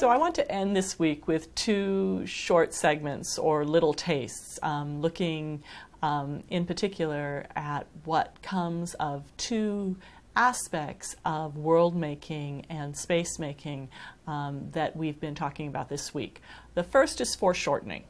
So I want to end this week with two short segments or little tastes, looking in particular at what comes of two aspects of world making and space making that we've been talking about this week. The first is foreshortening.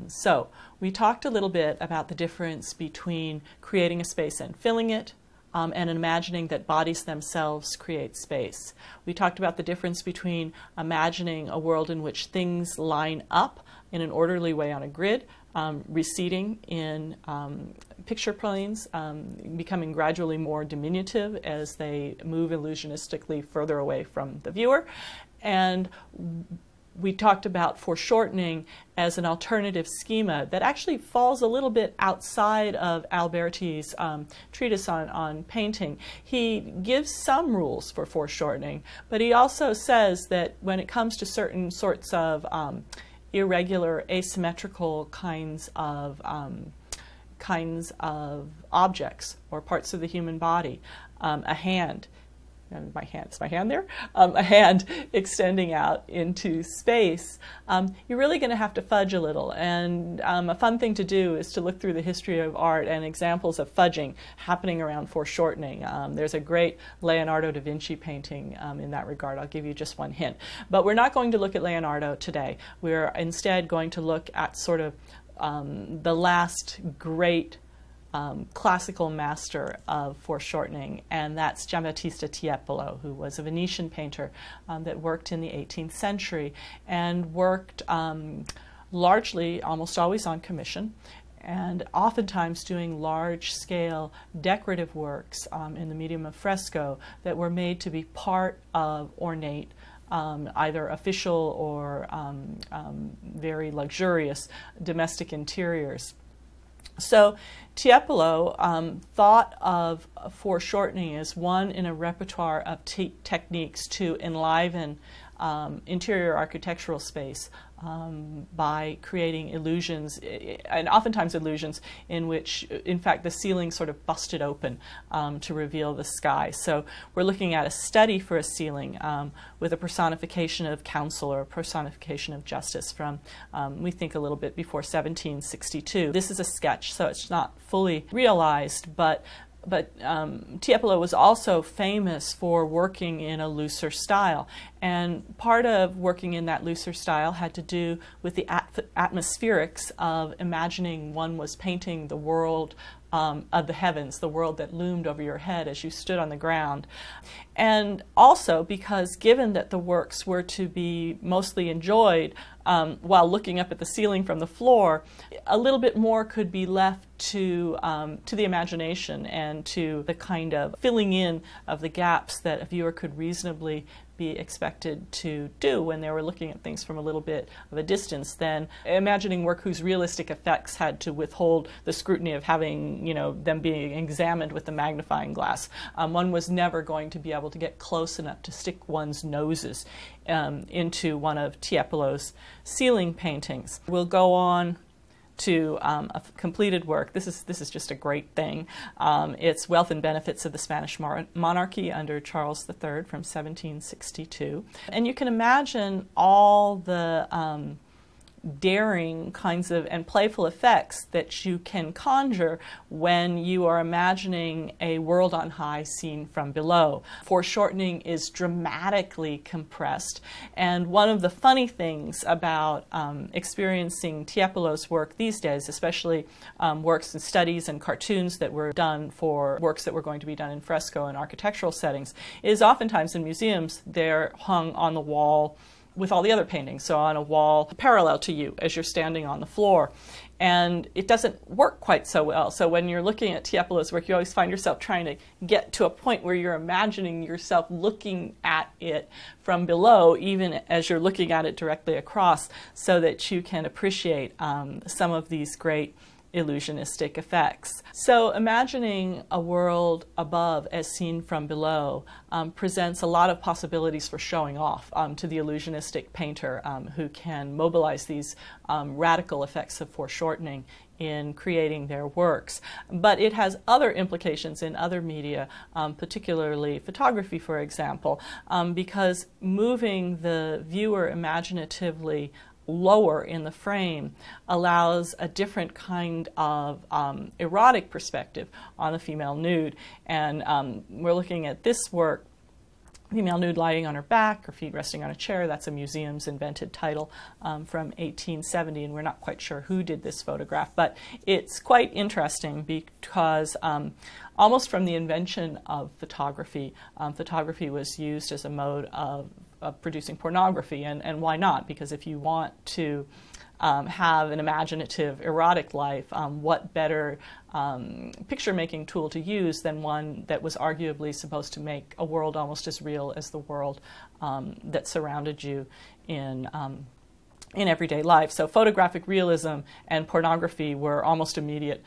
So we talked a little bit about the difference between creating a space and filling it, and imagining that bodies themselves create space. We talked about the difference between imagining a world in which things line up in an orderly way on a grid, receding in picture planes, becoming gradually more diminutive as they move illusionistically further away from the viewer. And we talked about foreshortening as an alternative schema that actually falls a little bit outside of Alberti's treatise on painting. He gives some rules for foreshortening, but he also says that when it comes to certain sorts of irregular, asymmetrical kinds of objects or parts of the human body, a hand, is my hand there? A hand extending out into space, you're really going to have to fudge a little. And a fun thing to do is to look through the history of art and examples of fudging happening around foreshortening. There's a great Leonardo da Vinci painting in that regard. I'll give you just one hint. But we're not going to look at Leonardo today. We're instead going to look at sort of the last great classical master of foreshortening, and that's Giambattista Tiepolo, who was a Venetian painter that worked in the 18th century and worked largely, almost always on commission, and oftentimes doing large-scale decorative works in the medium of fresco that were made to be part of ornate either official or very luxurious domestic interiors. So Tiepolo thought of foreshortening as one in a repertoire of techniques to enliven interior architectural space by creating illusions, and oftentimes illusions in which, in fact, the ceiling sort of busted open to reveal the sky. So we're looking at a study for a ceiling with a personification of counsel or a personification of justice from, we think, a little bit before 1762. This is a sketch, so it's not fully realized, but Tiepolo was also famous for working in a looser style, and part of working in that looser style had to do with the atmospherics of imagining one was painting the world of the heavens, the world that loomed over your head as you stood on the ground. And also because given that the works were to be mostly enjoyed while looking up at the ceiling from the floor, a little bit more could be left to the imagination and to the kind of filling in of the gaps that a viewer could reasonably be expected to do when they were looking at things from a little bit of a distance than imagining work whose realistic effects had to withhold the scrutiny of having, them being examined with the magnifying glass. One was never going to be able to get close enough to stick one's noses into one of Tiepolo's ceiling paintings. We'll go on to a completed work. This is just a great thing. It's Wealth and Benefits of the Spanish Monarchy under Charles III from 1762. And you can imagine all the daring kinds of and playful effects that you can conjure when you are imagining a world on high seen from below. Foreshortening is dramatically compressed, and one of the funny things about experiencing Tiepolo's work these days, especially works and studies and cartoons that were done for works that were going to be done in fresco and architectural settings, is oftentimes in museums they're hung on the wall with all the other paintings, so on a wall parallel to you as you're standing on the floor. And it doesn't work quite so well. So when you're looking at Tiepolo's work, you always find yourself trying to get to a point where you're imagining yourself looking at it from below, even as you're looking at it directly across, so that you can appreciate some of these great illusionistic effects. So imagining a world above as seen from below presents a lot of possibilities for showing off to the illusionistic painter who can mobilize these radical effects of foreshortening in creating their works. But it has other implications in other media, particularly photography, for example, because moving the viewer imaginatively lower in the frame allows a different kind of erotic perspective on the female nude. And we're looking at this work, female nude lying on her back, her feet resting on a chair. That's a museum's invented title from 1870, and we're not quite sure who did this photograph, but it's quite interesting because almost from the invention of photography, photography was used as a mode of producing pornography, and why not? Because if you want to have an imaginative, erotic life, what better picture-making tool to use than one that was arguably supposed to make a world almost as real as the world that surrounded you in everyday life. So photographic realism and pornography were almost immediate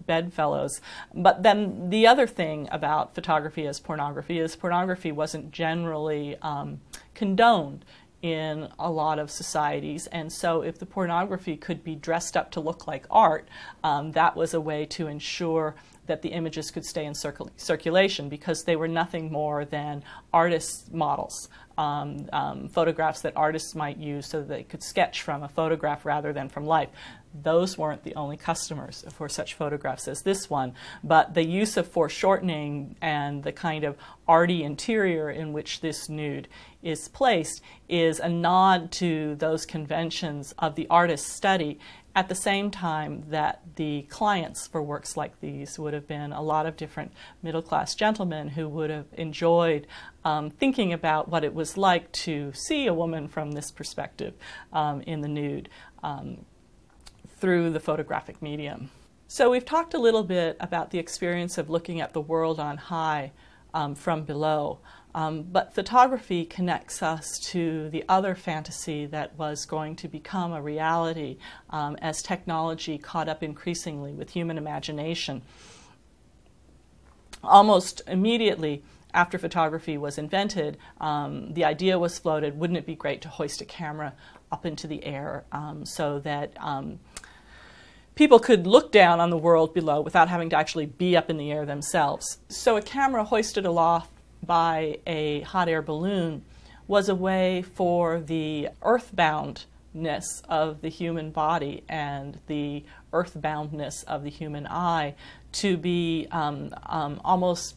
bedfellows. But then the other thing about photography as pornography is pornography wasn't generally condoned in a lot of societies, and so if the pornography could be dressed up to look like art, that was a way to ensure that the images could stay in circulation, because they were nothing more than artists' models, photographs that artists might use so that they could sketch from a photograph rather than from life. Those weren't the only customers for such photographs as this one, but the use of foreshortening and the kind of arty interior in which this nude is placed is a nod to those conventions of the artist's study, at the same time that the clients for works like these would have been a lot of different middle-class gentlemen who would have enjoyed thinking about what it was like to see a woman from this perspective in the nude through the photographic medium. So we've talked a little bit about the experience of looking at the world on high from below. But photography connects us to the other fantasy that was going to become a reality as technology caught up increasingly with human imagination. Almost immediately after photography was invented, the idea was floated, wouldn't it be great to hoist a camera up into the air so that people could look down on the world below without having to actually be up in the air themselves. So a camera hoisted aloft by a hot air balloon was a way for the earthboundness of the human body and the earthboundness of the human eye to be almost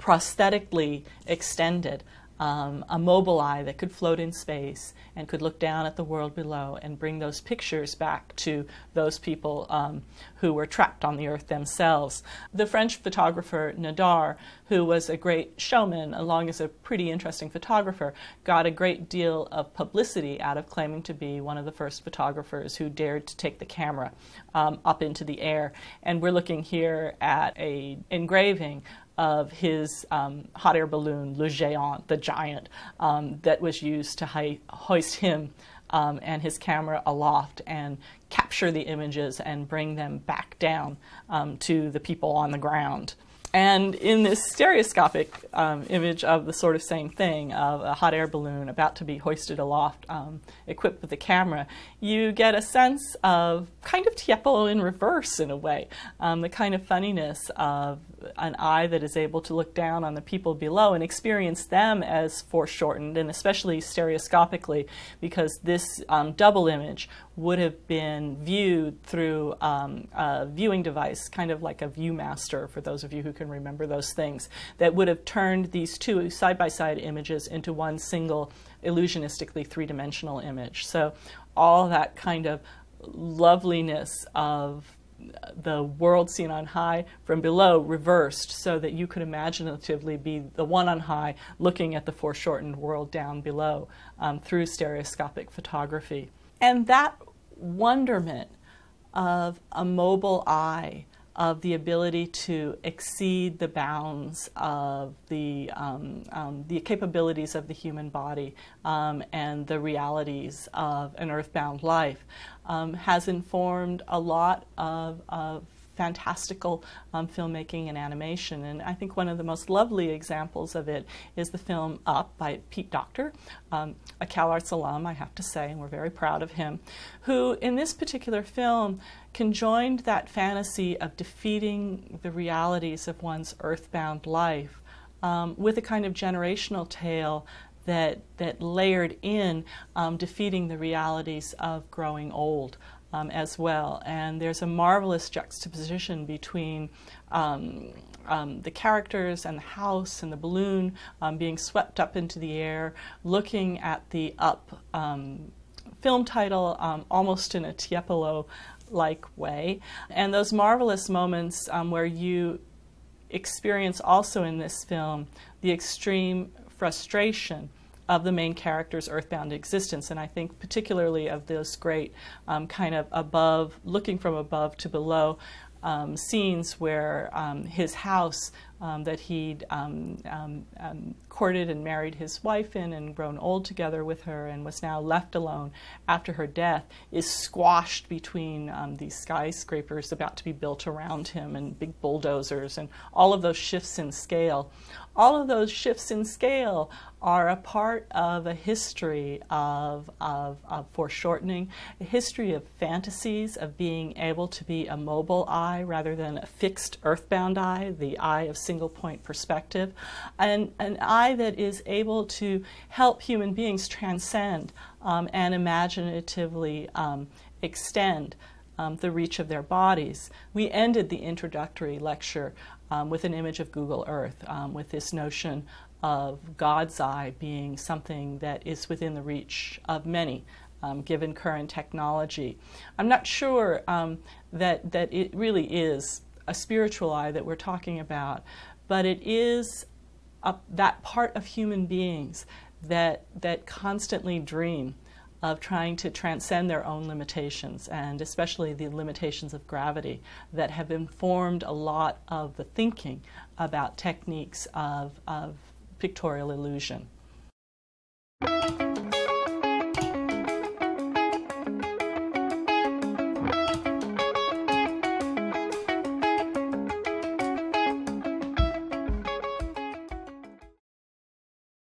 prosthetically extended. A mobile eye that could float in space and could look down at the world below and bring those pictures back to those people who were trapped on the earth themselves. The French photographer Nadar, who was a great showman along as a pretty interesting photographer, got a great deal of publicity out of claiming to be one of the first photographers who dared to take the camera up into the air. And we're looking here at an engraving of his hot air balloon, Le Géant, the giant, that was used to hoist him and his camera aloft and capture the images and bring them back down to the people on the ground. And in this stereoscopic image of the sort of same thing, of a hot air balloon about to be hoisted aloft, equipped with a camera, you get a sense of kind of Tiepolo in reverse in a way, the kind of funniness of an eye that is able to look down on the people below and experience them as foreshortened, and especially stereoscopically, because this double image would have been viewed through a viewing device, kind of like a ViewMaster, for those of you who can remember those things, that would have turned these two side-by-side images into one single illusionistically three-dimensional image. So all that kind of loveliness of the world seen on high from below reversed, so that you could imaginatively be the one on high looking at the foreshortened world down below through stereoscopic photography. And that wonderment of a mobile eye, of the ability to exceed the bounds of the capabilities of the human body and the realities of an earthbound life has informed a lot of fantastical filmmaking and animation. And I think one of the most lovely examples of it is the film Up by Pete Docter, a CalArts alum, I have to say, and we're very proud of him, who in this particular film conjoined that fantasy of defeating the realities of one's earthbound life with a kind of generational tale that layered in defeating the realities of growing old. As well, and there's a marvelous juxtaposition between the characters and the house and the balloon being swept up into the air, looking at the Up film title almost in a Tiepolo-like way, and those marvelous moments where you experience also in this film the extreme frustration of the main character's earthbound existence, and I think particularly of those great kind of above, looking from above to below scenes where his house that he'd courted and married his wife in and grown old together with her and was now left alone after her death is squashed between these skyscrapers about to be built around him and big bulldozers and all of those shifts in scale. All of those shifts in scale are a part of a history of foreshortening, a history of fantasies, of being able to be a mobile eye rather than a fixed earthbound eye, the eye of single point perspective, and an eye that is able to help human beings transcend and imaginatively extend the reach of their bodies. We ended the introductory lecture with an image of Google Earth, with this notion of God's eye being something that is within the reach of many, given current technology. I'm not sure that it really is a spiritual eye that we're talking about, but it is that part of human beings that constantly dream of trying to transcend their own limitations, and especially the limitations of gravity that have informed a lot of the thinking about techniques of pictorial illusion.